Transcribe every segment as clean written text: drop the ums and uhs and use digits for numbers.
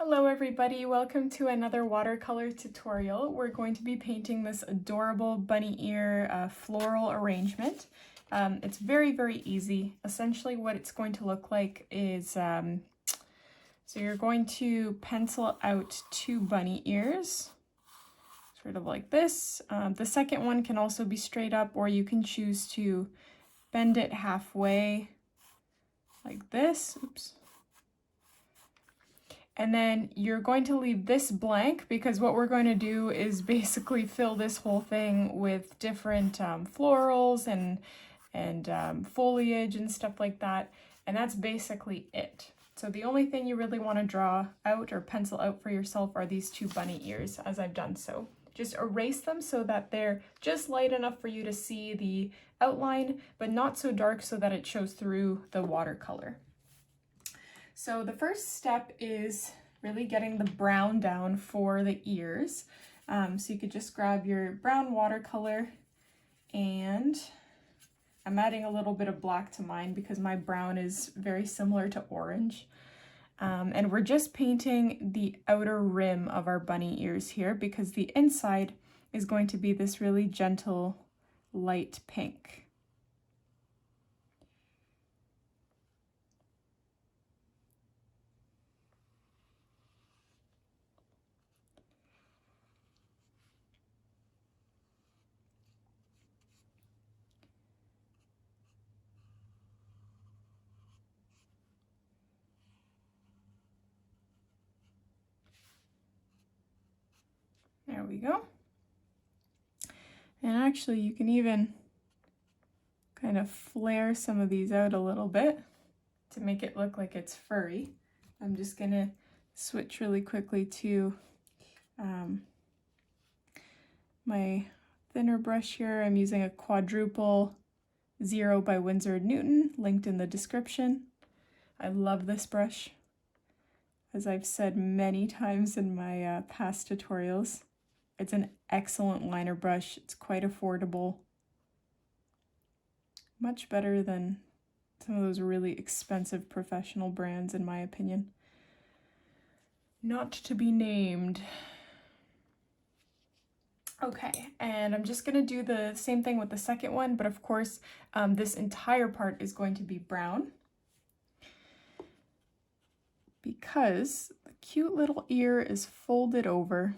Hello everybody, welcome to another watercolor tutorial. We're going to be painting this adorable bunny ear floral arrangement. It's very easy. Essentially what it's going to look like is, so you're going to pencil out two bunny ears, sort of like this. The second one can also be straight up, or you can choose to bend it halfway like this. Oops. And then you're going to leave this blank because what we're going to do is basically fill this whole thing with different florals and foliage and stuff like that. And that's basically it. So the only thing you really want to draw out or pencil out for yourself are these two bunny ears, as I've done so. Just erase them so that they're just light enough for you to see the outline, but not so dark so that it shows through the watercolor. So the first step is really getting the brown down for the ears. So you could just grab your brown watercolor, and I'm adding a little bit of black to mine because my brown is very similar to orange. And we're just painting the outer rim of our bunny ears here because the inside is going to be this really gentle light pink. There we go. And actually you can even kind of flare some of these out a little bit to make it look like it's furry. I'm just gonna switch really quickly to my thinner brush here. I'm using a quadruple 0 by Winsor & Newton, linked in the description. I love this brush, as I've said many times in my past tutorials. It's an excellent liner brush. It's quite affordable. Much better than some of those really expensive professional brands, in my opinion. Not to be named. Okay, and I'm just gonna do the same thing with the second one, but of course, this entire part is going to be brown because the cute little ear is folded over.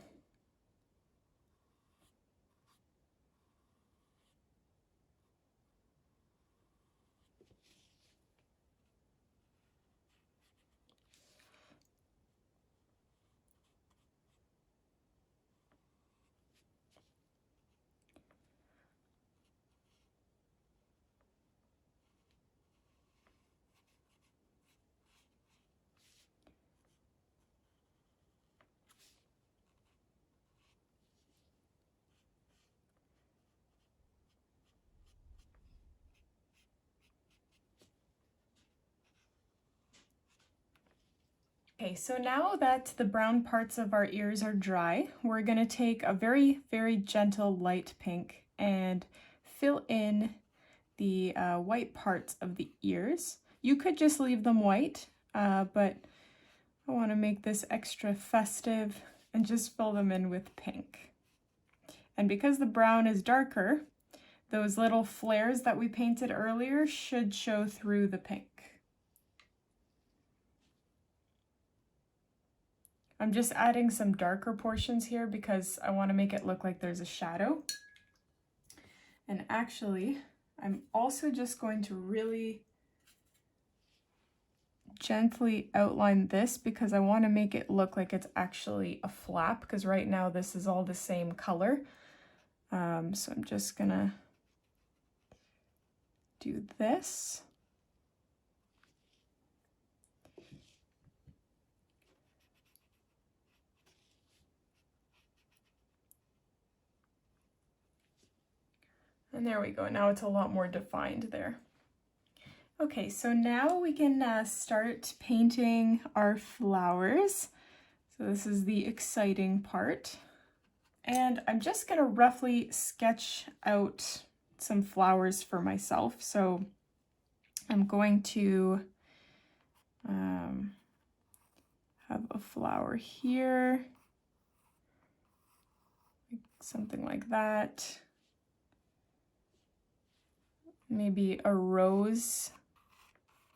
Okay, so now that the brown parts of our ears are dry, we're going to take a very gentle light pink and fill in the white parts of the ears. You could just leave them white, but I want to make this extra festive and just fill them in with pink. And because the brown is darker, those little flares that we painted earlier should show through the pink. I'm just adding some darker portions here because I want to make it look like there's a shadow. And actually, I'm also just going to really gently outline this because I want to make it look like it's actually a flap, because right now this is all the same color. So I'm just gonna do this. And there we go, now it's a lot more defined there. Okay, so now we can start painting our flowers. So this is the exciting part. And I'm just gonna roughly sketch out some flowers for myself. So I'm going to have a flower here, something like that. Maybe a rose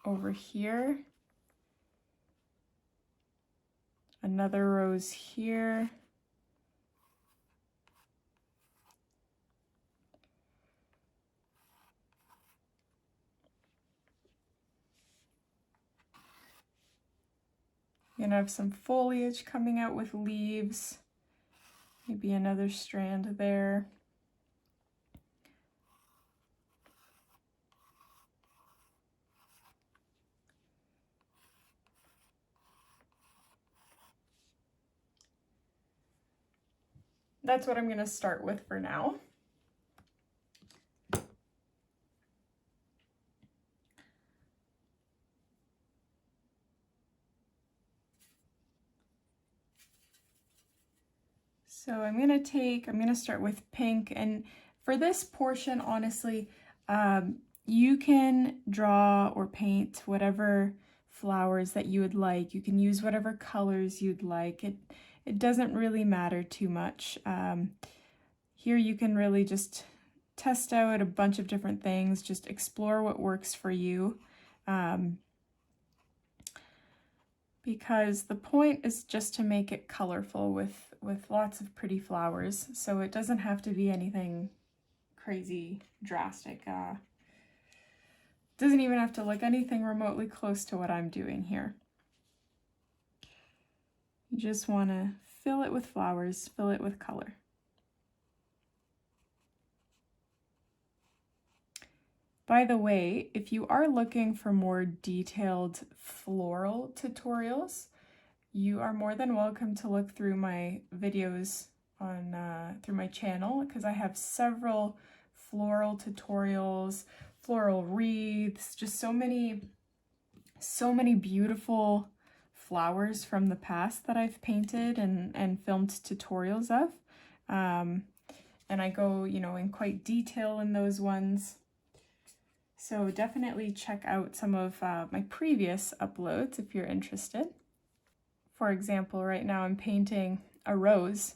over here, another rose here. You're gonna have some foliage coming out with leaves, maybe another strand there. That's what I'm gonna start with for now. So I'm gonna start with pink, and for this portion, honestly, you can draw or paint whatever flowers that you would like. You can use whatever colors you'd like. It doesn't really matter too much. Here you can really just test out a bunch of different things, just explore what works for you. Because the point is just to make it colorful with lots of pretty flowers, so it doesn't have to be anything crazy drastic. Doesn't even have to look anything remotely close to what I'm doing here. You just want to fill it with flowers, fill it with color. By the way, if you are looking for more detailed floral tutorials, you are more than welcome to look through my videos on through my channel, because I have several floral tutorials, floral wreaths, just so many beautiful flowers from the past that I've painted and filmed tutorials of. And I go, you know, in quite detail in those ones. So definitely check out some of my previous uploads if you're interested. For example, right now I'm painting a rose,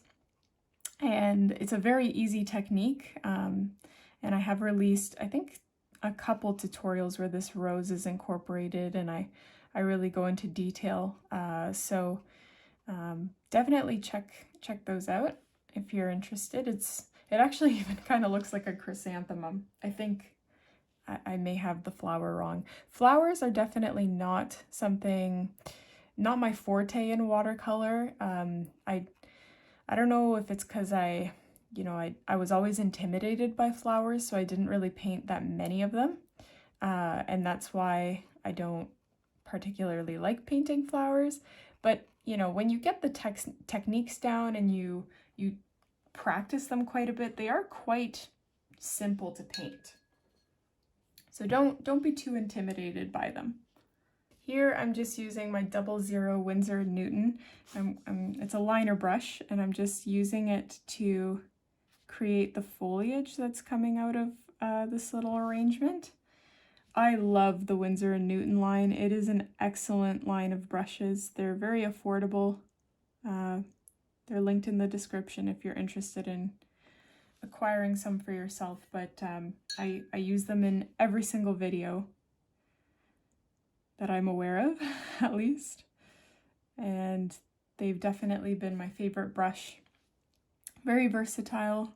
and it's a very easy technique. And I have released, I think, a couple tutorials where this rose is incorporated, and I really go into detail. So definitely check those out if you're interested. It actually even kind of looks like a chrysanthemum. I think I may have the flower wrong. Flowers are definitely not my forte in watercolor. I don't know if it's because I was always intimidated by flowers, so I didn't really paint that many of them. And that's why I don't particularly like painting flowers. But, you know, when you get the techniques down and you practice them quite a bit, they are quite simple to paint. So don't be too intimidated by them. Here I'm just using my 00 Winsor & Newton. It's a liner brush, and I'm just using it to create the foliage that's coming out of this little arrangement. I love the Winsor & Newton line. It is an excellent line of brushes. They're very affordable. They're linked in the description if you're interested in acquiring some for yourself, but I use them in every single video that I'm aware of, at least. And they've definitely been my favorite brush. Very versatile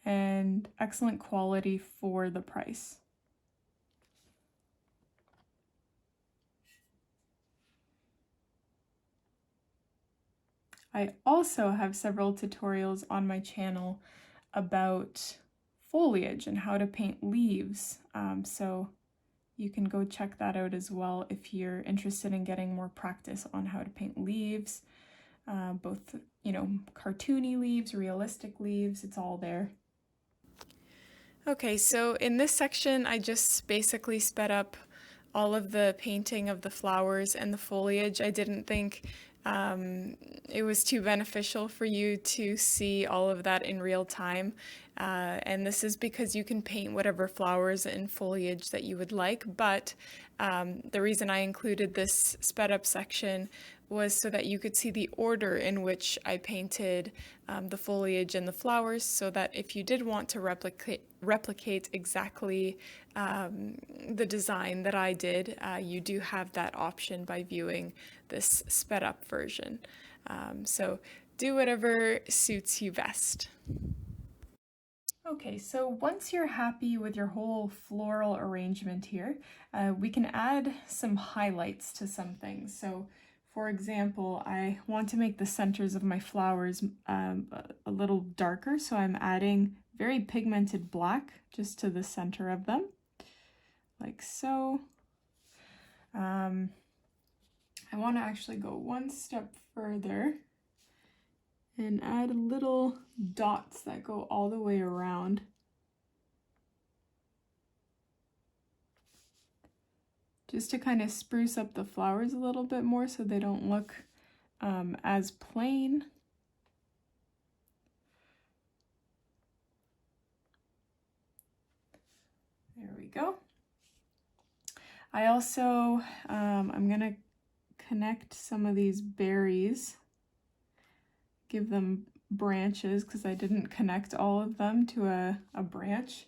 and excellent quality for the price. I also have several tutorials on my channel about foliage and how to paint leaves. So you can go check that out as well if you're interested in getting more practice on how to paint leaves, both, you know, cartoony leaves, realistic leaves, it's all there. Okay, so in this section, I just basically sped up all of the painting of the flowers and the foliage. I didn't think it was too beneficial for you to see all of that in real time. And this is because you can paint whatever flowers and foliage that you would like, but The reason I included this sped up section was so that you could see the order in which I painted the foliage and the flowers, so that if you did want to replicate exactly the design that I did, you do have that option by viewing this sped up version. So do whatever suits you best. Okay, so once you're happy with your whole floral arrangement here, we can add some highlights to some things. So for example, I want to make the centers of my flowers a little darker, so I'm adding very pigmented black just to the center of them, like so. I want to actually go one step further and add little dots that go all the way around. Just to kind of spruce up the flowers a little bit more so they don't look as plain. There we go. I also, I'm gonna connect some of these berries, give them branches because I didn't connect all of them to a branch.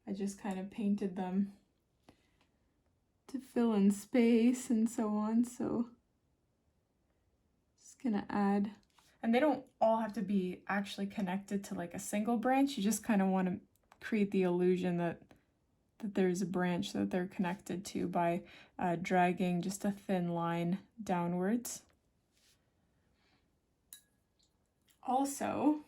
I just kind of painted them to fill in space and so on. So just gonna add, and they don't all have to be actually connected to like a single branch. You just kind of want to create the illusion that there's a branch that they're connected to by dragging just a thin line downwards. Also,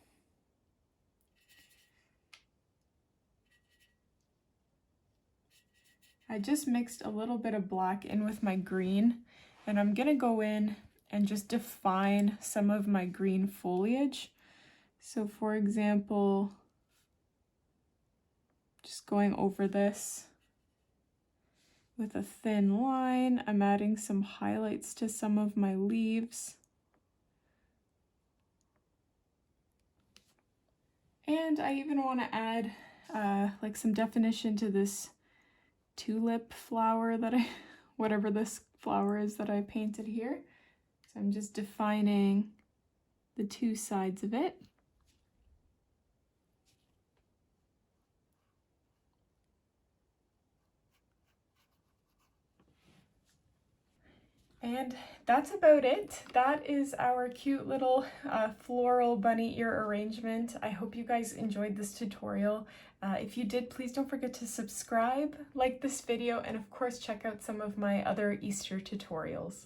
I just mixed a little bit of black in with my green, and I'm gonna go in and just define some of my green foliage. So for example, just going over this with a thin line, I'm adding some highlights to some of my leaves. And I even want to add like some definition to this tulip flower that whatever this flower is that I painted here. So I'm just defining the two sides of it. And that's about it. That is our cute little floral bunny ear arrangement. I hope you guys enjoyed this tutorial. If you did, please don't forget to subscribe, like this video, and of course check out some of my other Easter tutorials.